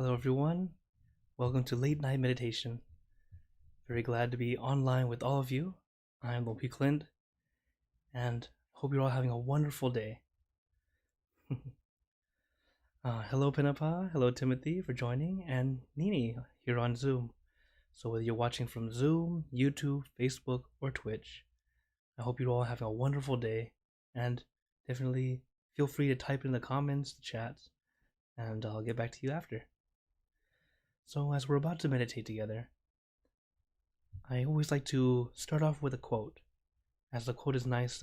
Hello, everyone. Welcome to Late Night Meditation. Very glad to be online with all of you. I'm Klint, and hope you're all having a wonderful day. Hello, Pinapa. Hello, Timothy, for joining, and Nini here on Zoom. So whether you're watching from Zoom, YouTube, Facebook, or Twitch, I hope you're all having a wonderful day, and definitely feel free to type in the comments, the chats, and I'll get back to you after. So as we're about to meditate together, I always like to start off with a quote, as the quote is nice.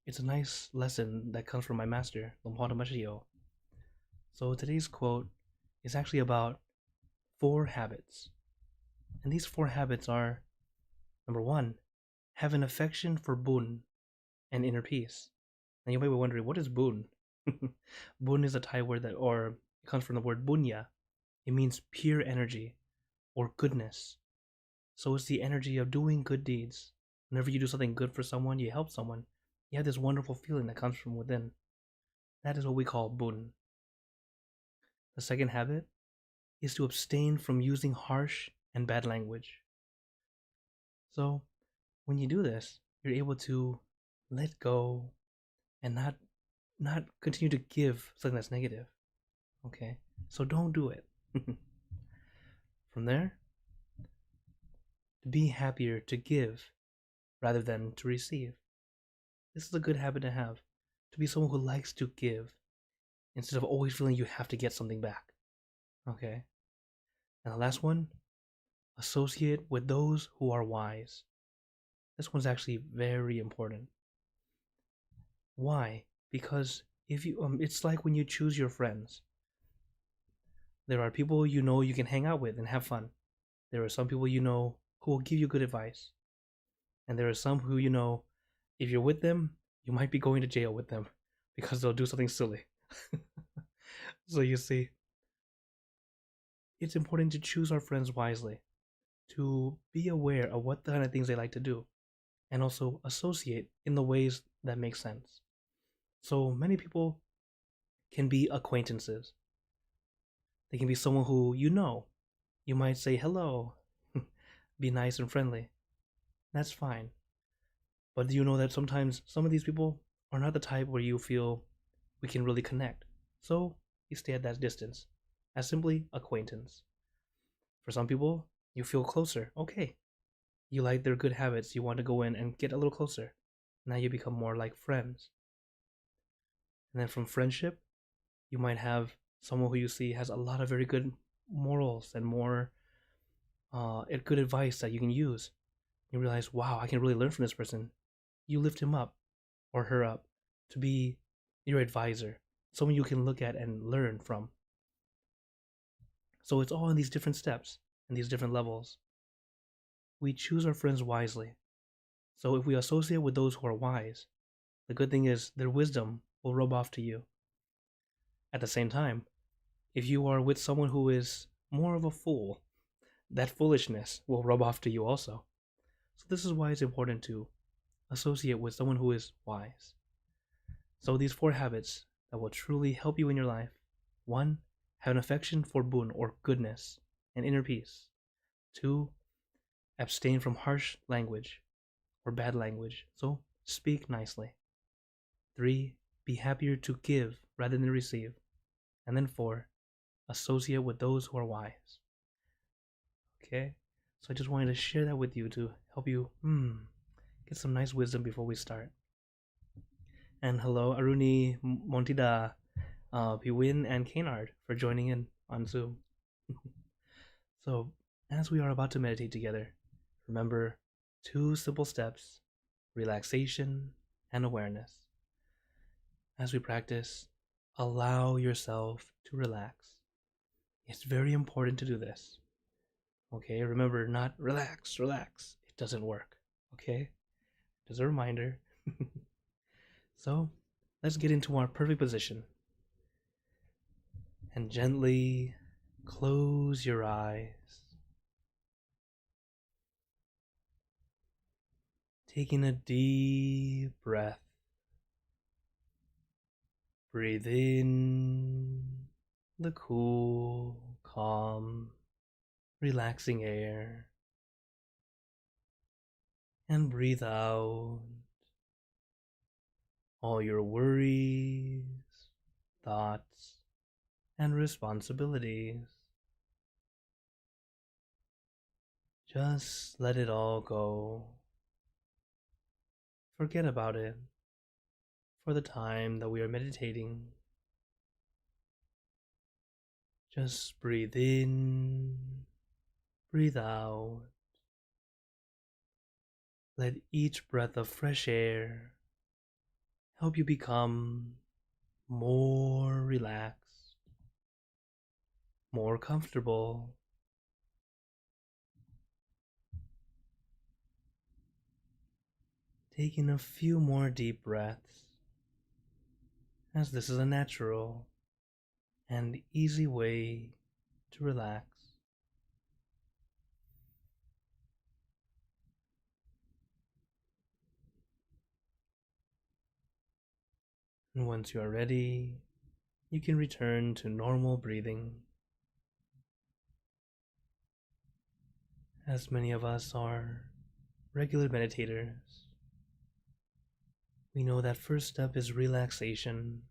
It's a nice lesson that comes from my master, Lomhada Mashio. So today's quote is actually about 4 habits. And these 4 habits are: number 1, have an affection for Bun and inner peace. And you might be wondering, what is Bun? Bun is a Thai word it comes from the word bunya. It means pure energy or goodness. So it's the energy of doing good deeds. Whenever you do something good for someone, you help someone, you have this wonderful feeling that comes from within. That is what we call bun. The second habit is to abstain from using harsh and bad language. So when you do this, you're able to let go and not continue to give something that's negative. Okay? So don't do it. From there, to be happier to give rather than to receive. This is a good habit to have, to be someone who likes to give instead of always feeling you have to get something back. Okay? And the last one, associate with those who are wise. This one's actually very important. Why? Because if you it's like when you choose your friends. There are people you know you can hang out with and have fun. There are some people you know who will give you good advice. And there are some who you know, if you're with them, you might be going to jail with them because they'll do something silly. So you see, it's important to choose our friends wisely, to be aware of what kind of things they like to do, and also associate in the ways that make sense. So many people can be acquaintances. They can be someone who you know. You might say hello, be nice and friendly. That's fine. But do you know that sometimes some of these people are not the type where you feel we can really connect? So you stay at that distance, as simply acquaintance. For some people, you feel closer. Okay. You like their good habits. You want to go in and get a little closer. Now you become more like friends. And then from friendship, you might have someone who you see has a lot of very good morals and more good advice that you can use. You realize, wow, I can really learn from this person. You lift him up or her up to be your advisor, someone you can look at and learn from. So it's all in these different steps and these different levels. We choose our friends wisely. So if we associate with those who are wise, the good thing is their wisdom will rub off to you. At the same time, if you are with someone who is more of a fool, that foolishness will rub off to you also. So this is why it's important to associate with someone who is wise. So these 4 habits that will truly help you in your life. 1, have an affection for bun or goodness and inner peace. 2, abstain from harsh language or bad language. So speak nicely. 3, be happier to give rather than receive. And then 4, associate with those who are wise. Okay? So I just wanted to share that with you to help you get some nice wisdom before we start. And hello, Aruni, Montida, Piwin, and Canard for joining in on Zoom. So, as we are about to meditate together, remember 2 simple steps: relaxation and awareness. As we practice, allow yourself to relax. It's very important to do this. Okay, remember, not relax. It doesn't work. Okay? Just a reminder. So, let's get into our perfect position. And gently close your eyes. Taking a deep breath. Breathe in the cool, calm, relaxing air, and breathe out all your worries, thoughts, and responsibilities. Just let it all go. Forget about it for the time that we are meditating. Just breathe in, breathe out. Let each breath of fresh air help you become more relaxed, more comfortable. Taking a few more deep breaths, as this is a natural and easy way to relax. And once you are ready, you can return to normal breathing. As many of us are regular meditators, we know that first step is relaxation,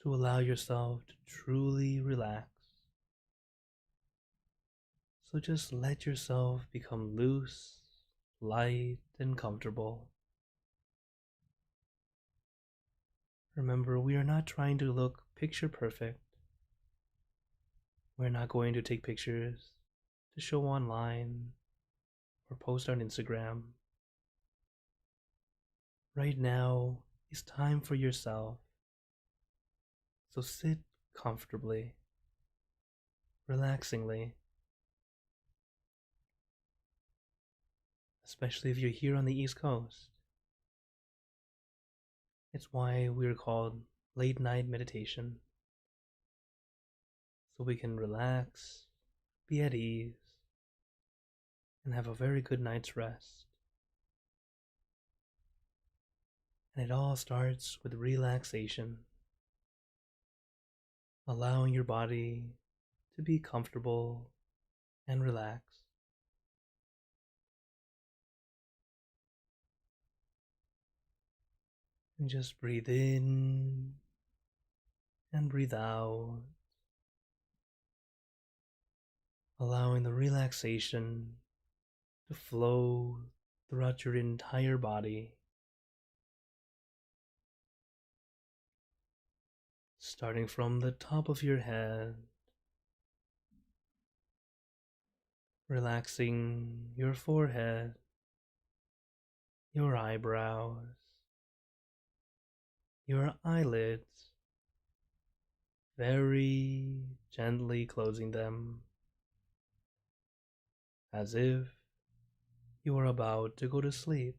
to allow yourself to truly relax. So just let yourself become loose, light, and comfortable. Remember, we are not trying to look picture perfect. We're not going to take pictures to show online or post on Instagram. Right now is time for yourself. So sit comfortably, relaxingly, especially if you're here on the East Coast. It's why we're called late night meditation. So we can relax, be at ease, and have a very good night's rest. And it all starts with relaxation, allowing your body to be comfortable and relaxed. And just breathe in and breathe out, allowing the relaxation to flow throughout your entire body, starting from the top of your head, relaxing your forehead, your eyebrows, your eyelids, very gently closing them, as if you are about to go to sleep.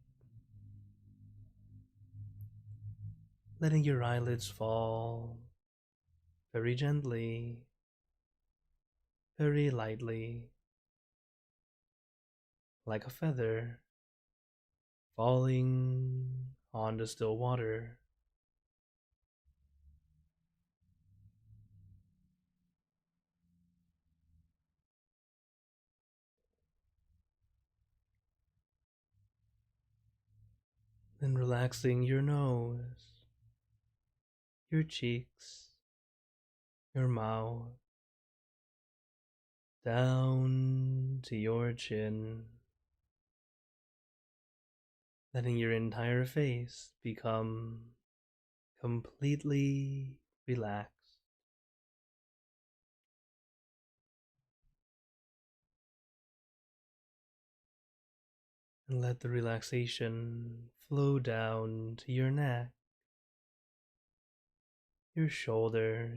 Letting your eyelids fall very gently, very lightly, like a feather falling on the still water. Then relaxing your nose, your cheeks, your mouth, down to your chin, letting your entire face become completely relaxed. And let the relaxation flow down to your neck, your shoulders.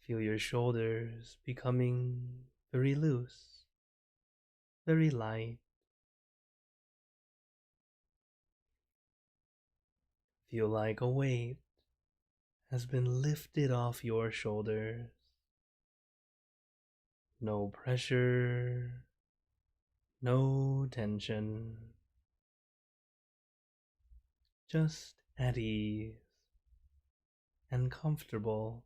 Feel your shoulders becoming very loose, very light. Feel like a weight has been lifted off your shoulders. No pressure, no tension. Just at ease and comfortable.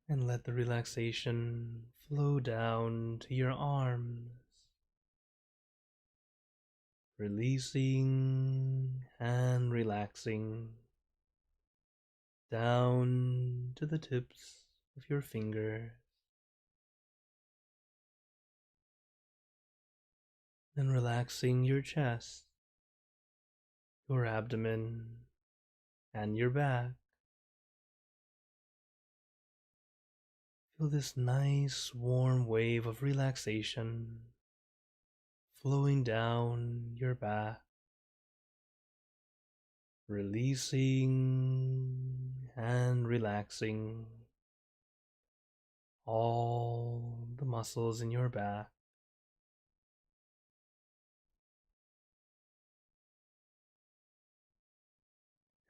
And let the relaxation flow down to your arms, releasing and relaxing down to the tips of your fingers, and relaxing your chest, your abdomen, and your back. Feel this nice warm wave of relaxation flowing down your back, releasing and relaxing all the muscles in your back.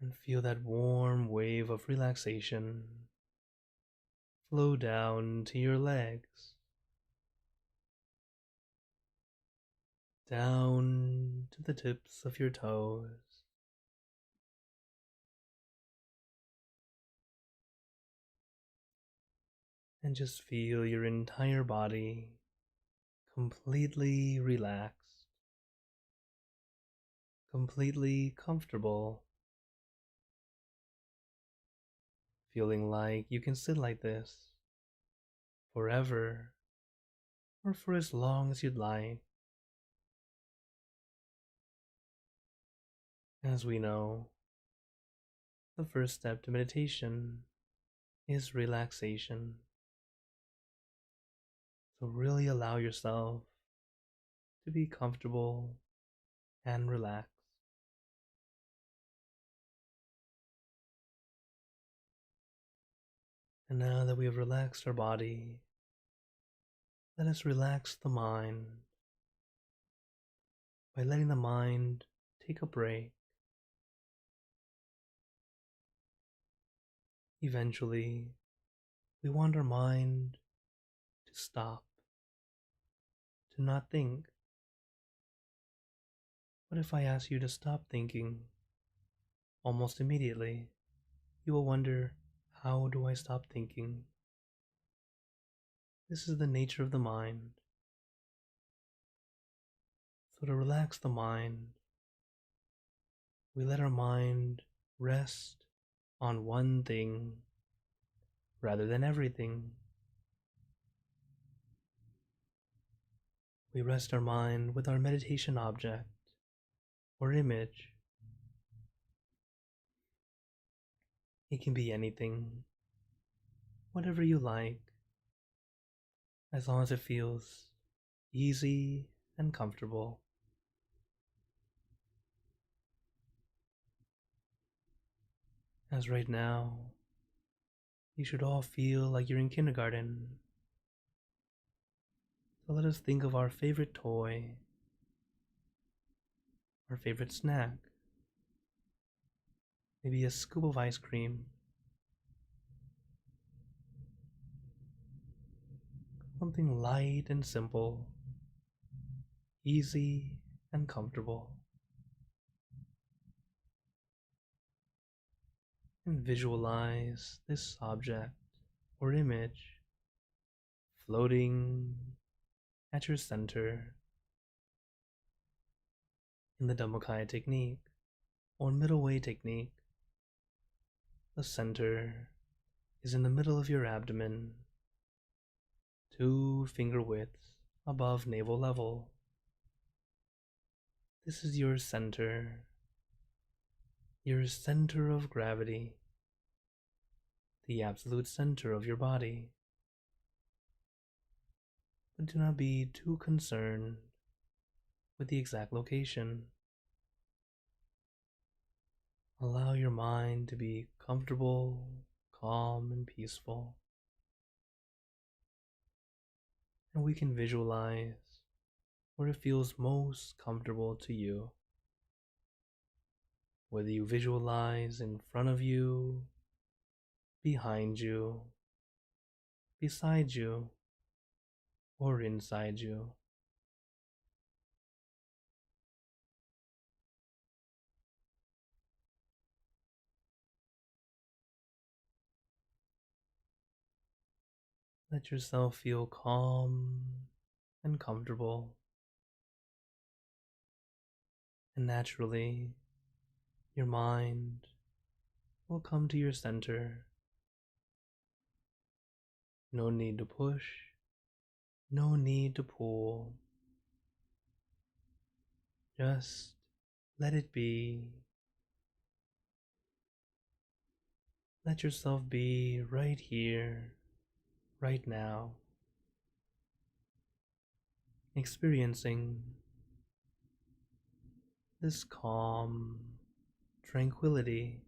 And feel that warm wave of relaxation flow down to your legs, down to the tips of your toes, and just feel your entire body completely relaxed, completely comfortable, feeling like you can sit like this forever or for as long as you'd like. As we know, the first step to meditation is relaxation. So really allow yourself to be comfortable and relaxed. And now that we have relaxed our body, let us relax the mind by letting the mind take a break. Eventually, we want our mind to stop, to not think. What if I ask you to stop thinking almost immediately? You will wonder, how do I stop thinking? This is the nature of the mind. So to relax the mind, we let our mind rest on one thing rather than everything. We rest our mind with our meditation object or image. It can be anything, whatever you like, as long as it feels easy and comfortable. As right now, you should all feel like you're in kindergarten. So let us think of our favorite toy, our favorite snack, maybe a scoop of ice cream, something light and simple, easy and comfortable. And visualize this object or image floating at your center in the Dhammakaya technique or middle way technique. The center is in the middle of your abdomen, 2 finger widths above navel level. This is your center of gravity, the absolute center of your body. But do not be too concerned with the exact location. Allow your mind to be comfortable, calm, and peaceful. And we can visualize where it feels most comfortable to you. Whether you visualize in front of you, behind you, beside you, or inside you. Let yourself feel calm and comfortable, and naturally, your mind will come to your center. No need to push, no need to pull. Just let it be. Let yourself be right here, right now, experiencing this calm tranquility.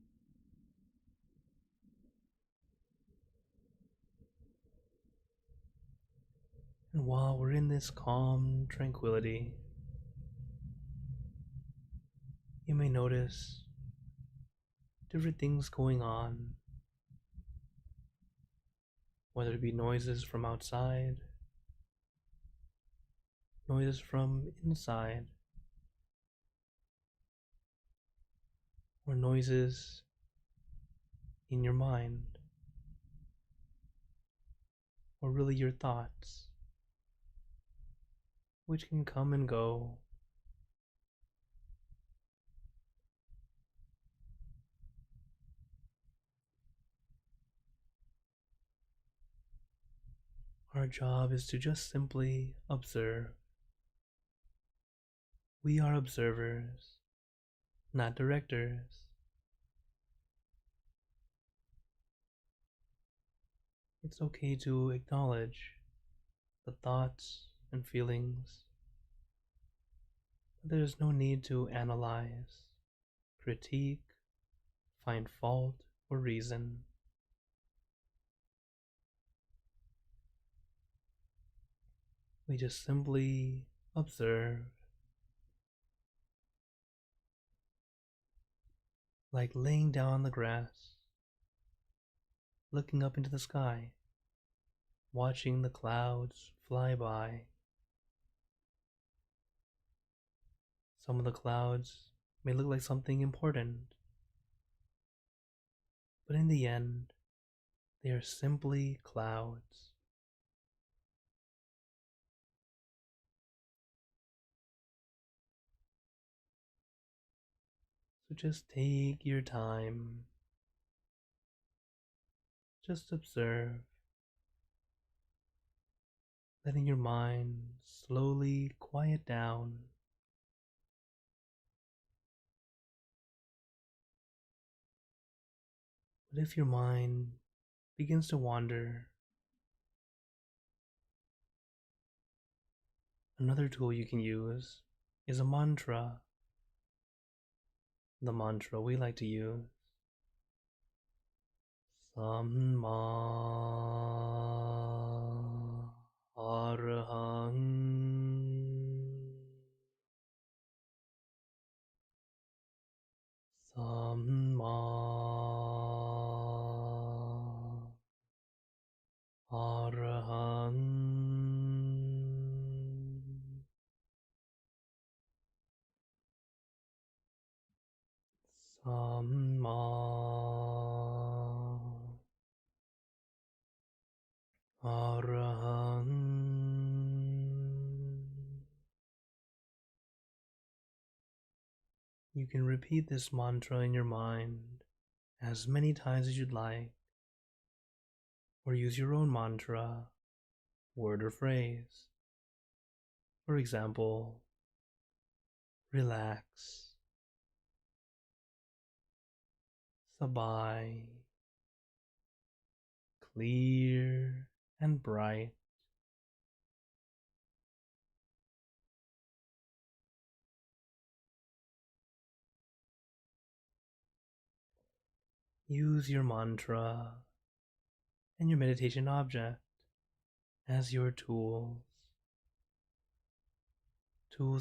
And while we're in this calm tranquility, you may notice different things going on, whether it be noises from outside, noises from inside, or noises in your mind, or really your thoughts, which can come and go. Our job is to just simply observe. We are observers, not directors. It's okay to acknowledge the thoughts and feelings, but there's no need to analyze, critique, find fault, or reason. We just simply observe, like laying down on the grass, looking up into the sky, watching the clouds fly by. Some of the clouds may look like something important, but in the end, they are simply clouds. So just take your time. Just observe, letting your mind slowly quiet down. But if your mind begins to wander, another tool you can use is a mantra. The mantra we like to use: Samma Arahang. Samma Arahang. Samma Arahang. You can repeat this mantra in your mind as many times as you'd like, or use your own mantra, word or phrase. For example, relax, sabay, clear and bright. Use your mantra and your meditation object as your tools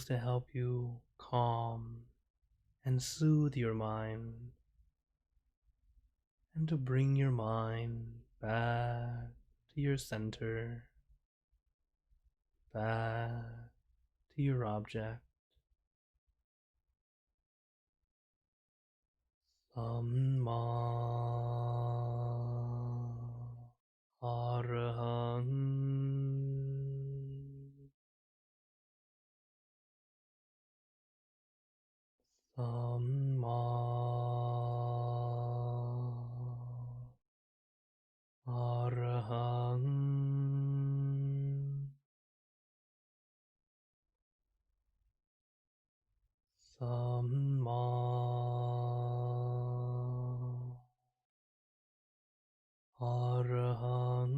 to help you calm and soothe your mind, and to bring your mind back to your center, back to your object. Samma Arahang. Samma Arahang Samma Arahang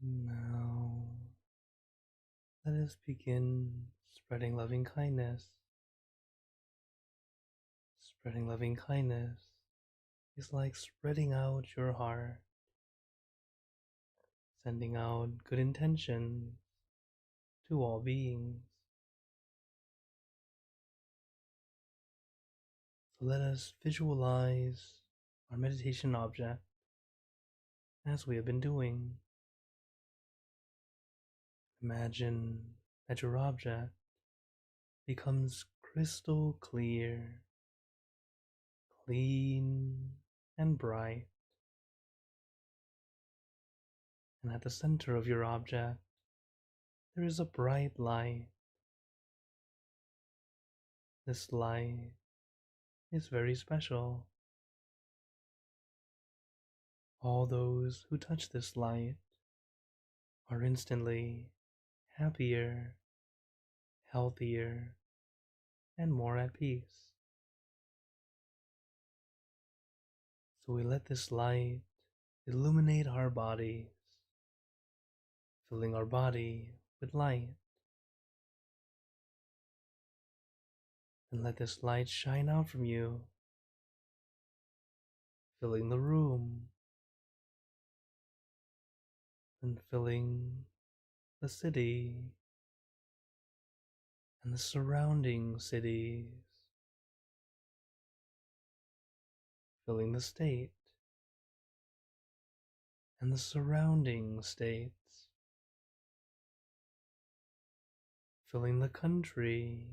Now, let us begin spreading loving kindness. Spreading loving kindness is like spreading out your heart, sending out good intentions to all beings. So let us visualize our meditation object as we have been doing. Imagine that your object becomes crystal clear, clean, and bright. And at the center of your object, there is a bright light. This light is very special. All those who touch this light are instantly happier, healthier, and more at peace. So we let this light illuminate our bodies, filling our body with light. And let this light shine out from you, filling the room and filling the city and the surrounding cities, filling the state and the surrounding states, filling the country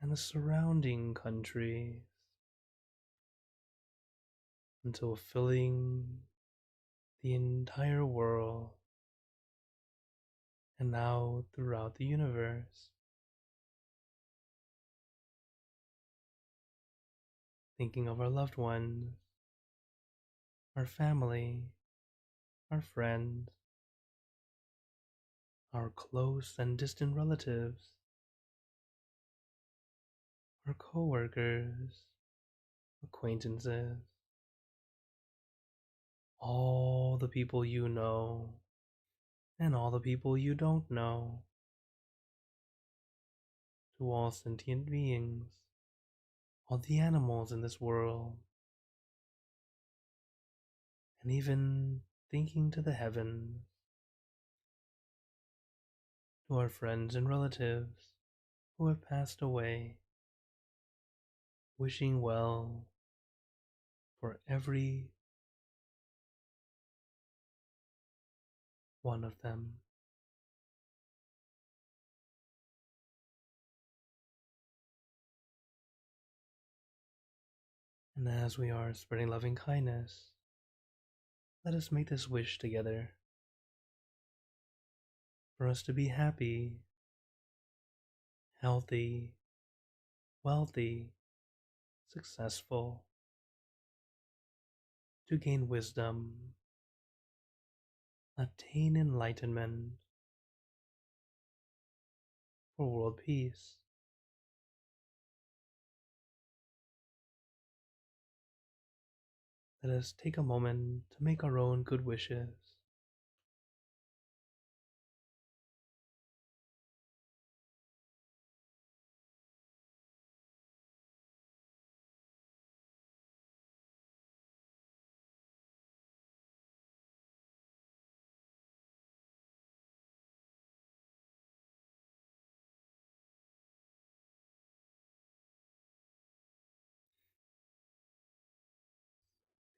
and the surrounding countries, until filling the entire world and now throughout the universe. Thinking of our loved ones, our family, our friends, our close and distant relatives, our co-workers, acquaintances, all the people you know, and all the people you don't know, to all sentient beings, all the animals in this world, and even thinking to the heavens, to our friends and relatives who have passed away, wishing well for every one of them. And as we are spreading loving kindness, let us make this wish together for us to be happy, healthy, wealthy, successful, to gain wisdom, attain enlightenment, for world peace. Let us take a moment to make our own good wishes.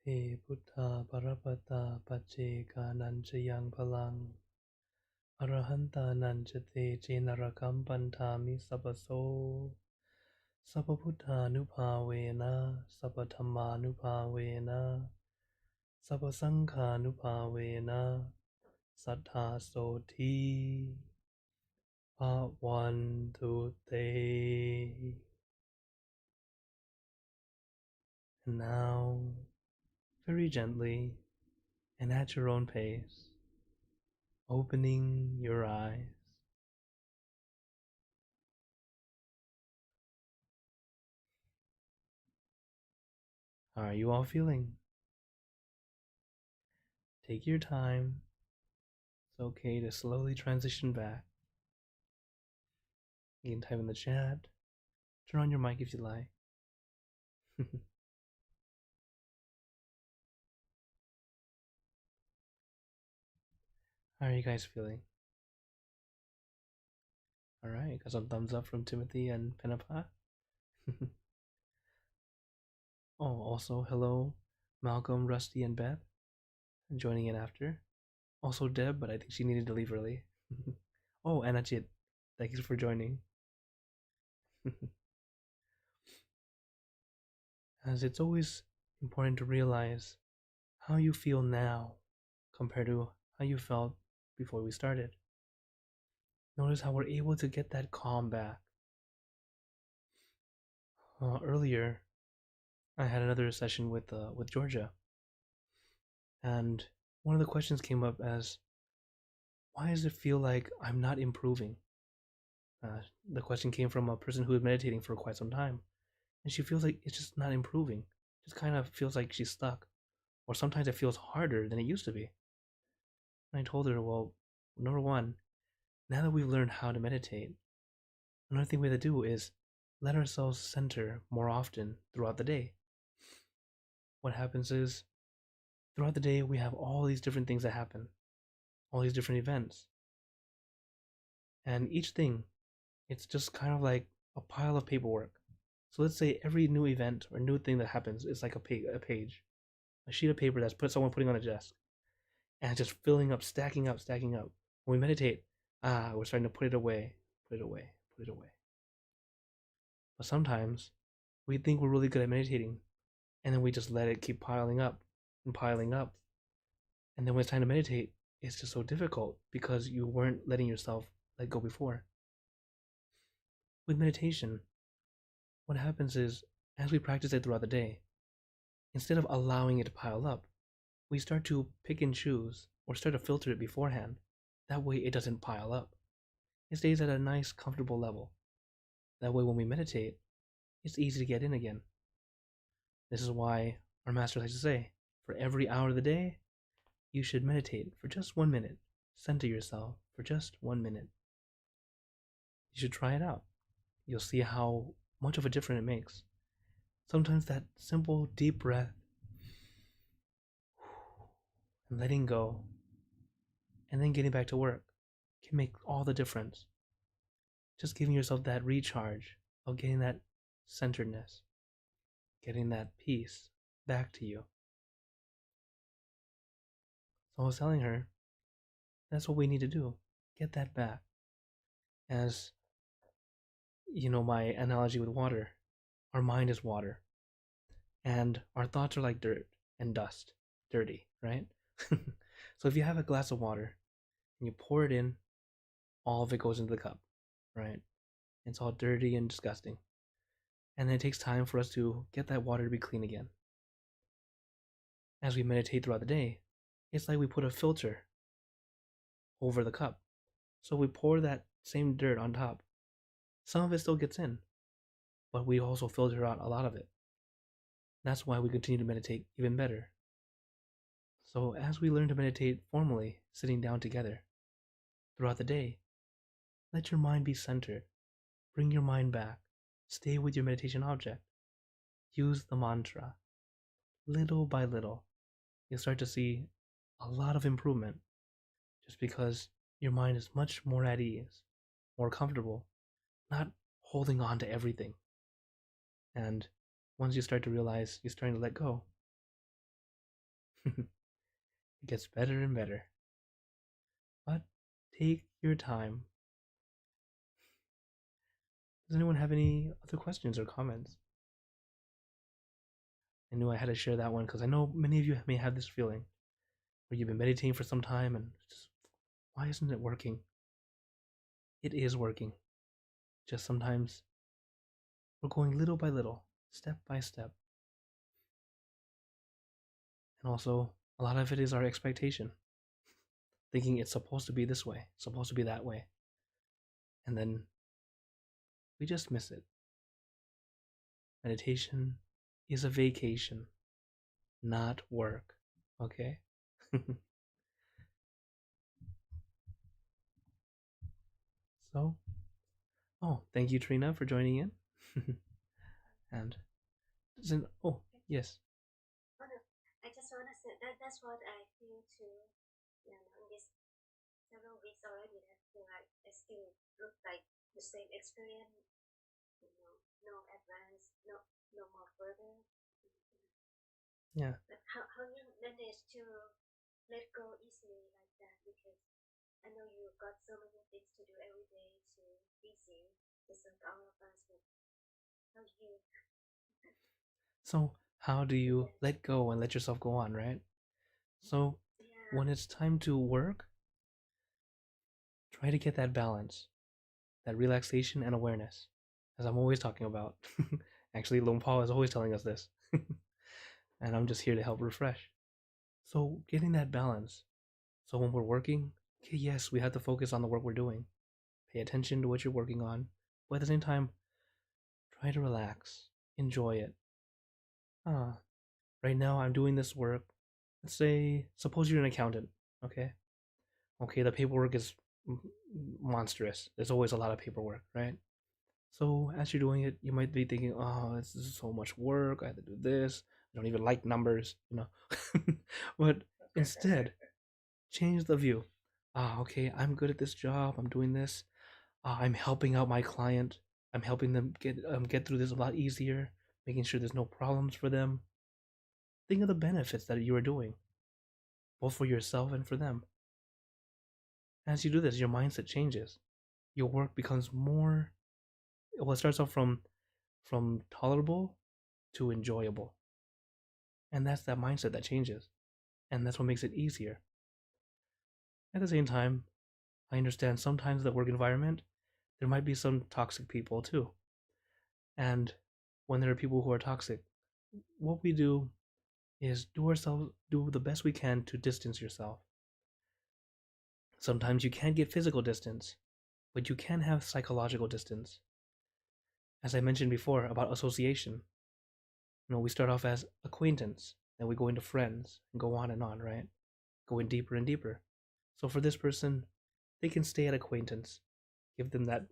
He Buddha Parapata Pacheka Nanchayang Palang Arahanta Nanchate Chenarakam Pantami Sabaso Sababuddha Nupavena Sabatama Nupavena Sabasangha Nupavena Sattha Soti. Part 1, 2, 3. And now, very gently and at your own pace, opening your eyes. How are you all feeling? Take your time. It's okay to slowly transition back. You can type in the chat. Turn on your mic if you like. How are you guys feeling? Alright, got some thumbs up from Timothy and Penapa. Oh, also, hello, Malcolm, Rusty, and Beth, joining in after. Also, Deb, but I think she needed to leave early. Oh, and Ajit, thank you for joining. As it's always important to realize how you feel now compared to how you felt before we started. Notice how we're able to get that calm back. Earlier, I had another session with Georgia, and one of the questions came up as, why does it feel like I'm not improving? The question came from a person who was meditating for quite some time, and she feels like it's just not improving. Just kind of feels like she's stuck, or sometimes it feels harder than it used to be. And I told her, well, number one, now that we've learned how to meditate, another thing we have to do is let ourselves center more often throughout the day. What happens is, throughout the day, we have all these different things that happen, all these different events. And each thing, it's just kind of like a pile of paperwork. So let's say every new event or new thing that happens is like a page, a sheet of paper that's someone putting on a desk, and just filling up, stacking up, stacking up. When we meditate, we're starting to put it away, put it away, put it away. But sometimes we think we're really good at meditating, and then we just let it keep piling up and piling up. And then when it's time to meditate, it's just so difficult because you weren't letting yourself let go before. With meditation, what happens is, as we practice it throughout the day, instead of allowing it to pile up, we start to pick and choose or start to filter it beforehand. That way it doesn't pile up. It stays at a nice, comfortable level. That way when we meditate, it's easy to get in again. This is why our master likes to say, for every hour of the day, you should meditate for just 1 minute. Center yourself for just 1 minute. You should try it out. You'll see how much of a difference it makes. Sometimes that simple deep breath and letting go and then getting back to work can make all the difference. Just giving yourself that recharge of getting that centeredness, getting that peace back to you. So I was telling her, that's what we need to do. Get that back. As you know, my analogy with water, our mind is water. And our thoughts are like dirt and dust, dirty, right? So if you have a glass of water and you pour it in, all of it goes into the cup, right? It's all dirty and disgusting. And then it takes time for us to get that water to be clean again. As we meditate throughout the day, it's like we put a filter over the cup. So we pour that same dirt on top. Some of it still gets in, but we also filter out a lot of it. That's why we continue to meditate even better. So as we learn to meditate formally, sitting down together, throughout the day, let your mind be centered. Bring your mind back. Stay with your meditation object. Use the mantra. Little by little, you'll start to see a lot of improvement just because your mind is much more at ease, more comfortable, not holding on to everything. And once you start to realize you're starting to let go, it gets better and better. But take your time. Does anyone have any other questions or comments? I knew I had to share that one because I know many of you may have this feeling where you've been meditating for some time and just, why isn't it working? It is working. Just sometimes we're going little by little, step by step. And also, a lot of it is our expectation. Thinking it's supposed to be this way, supposed to be that way. And then we just miss it. Meditation is a vacation, not work. Okay? So, oh, thank you, Trina, for joining in. And oh, yes. Oh no, I just want to say that that's what I feel too. You know, in this several weeks already, that feel like I still look like the same experience. You know, no advance, no more further. Yeah. But how you manage to let go easily like that? Because I know you got so many things to do every day, to busy, just like all of us. But how you? So, how do you Yeah. let go and let yourself go on, right? So, Yeah. when it's time to work, try to get that balance, that relaxation and awareness, as I'm always talking about. Actually, Lone Paul is always telling us this. And I'm just here to help refresh. So, getting that balance. So, when we're working, okay, yes, we have to focus on the work we're doing. Pay attention to what you're working on. But at the same time, try to relax. Enjoy it. Ah, right now I'm doing this work. Let's say, suppose you're an accountant, okay? Okay, the paperwork is monstrous. There's always a lot of paperwork, right? So as you're doing it, you might be thinking, "Oh, this is so much work. I have to do this. I don't even like numbers, you know." But instead, change the view. Ah, okay, I'm good at this job. I'm doing this. I'm helping out my client. I'm helping them get through this a lot easier, making sure there's no problems for them. Think of the benefits that you are doing, both for yourself and for them. As you do this, your mindset changes. Your work becomes more, well, it starts off from tolerable to enjoyable. And that's that mindset that changes. And that's what makes it easier. At the same time, I understand sometimes the work environment, there might be some toxic people too. And when there are people who are toxic, what we do is do the best we can to distance yourself. Sometimes you can't get physical distance, but you can have psychological distance. As I mentioned before about association, we start off as acquaintance, then we go into friends and go on, right? Going deeper and deeper. So for this person, they can stay at acquaintance. Give them that,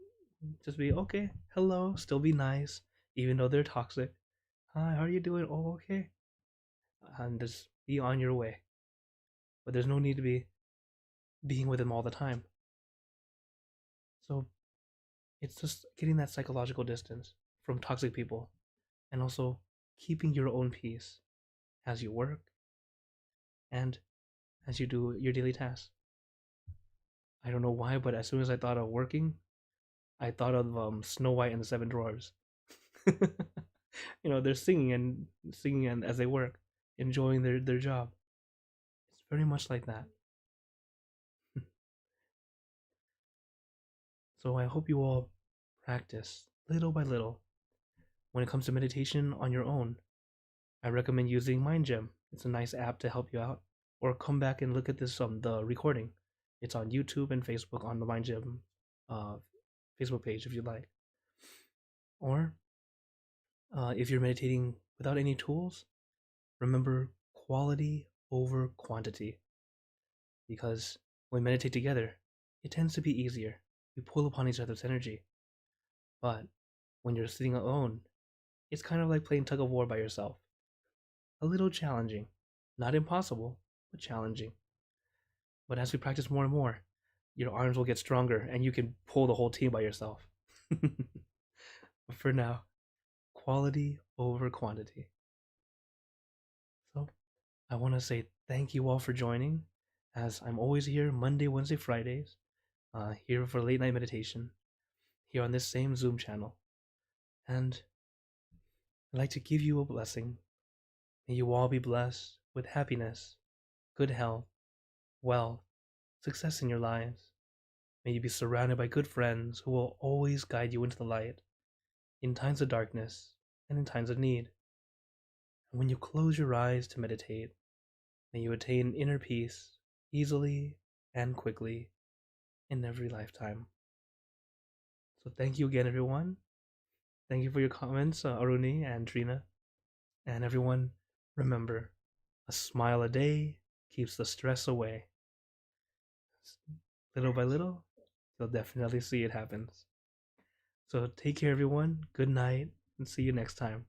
just be okay, hello, still be nice, even though they're toxic. Hi, how are you doing? Oh, okay. And just be on your way. But there's no need to be being with them all the time. So it's just getting that psychological distance from toxic people and also keeping your own peace as you work and as you do your daily tasks. I don't know why, but as soon as I thought of working, I thought of Snow White and the Seven Dwarfs. They're singing and as they work, enjoying their job. It's very much like that. So I hope you all practice little by little. When it comes to meditation on your own, I recommend using MindGem. It's a nice app to help you out. Or come back and look at this the recording. It's on YouTube and Facebook on the MindGem uh, Facebook page if you'd like. Or if you're meditating without any tools, remember quality over quantity. Because when we meditate together, it tends to be easier. We pull upon each other's energy. But when you're sitting alone, it's kind of like playing tug of war by yourself. A little challenging. Not impossible, but challenging. But as we practice more and more, your arms will get stronger and you can pull the whole team by yourself. But for now, quality over quantity. So I want to say thank you all for joining, as I'm always here Monday, Wednesday, Fridays, here for late night meditation, here on this same Zoom channel. And I'd like to give you a blessing. May you all be blessed with happiness, good health, wealth, success in your lives. May you be surrounded by good friends who will always guide you into the light in times of darkness and in times of need. And when you close your eyes to meditate, may you attain inner peace easily and quickly in every lifetime. So thank you again, everyone. Thank you for your comments, Aruni and Trina. And everyone, remember, a smile a day keeps the stress away. Little by little, You'll definitely see it happens. So take care, everyone. Good night, and see you next time.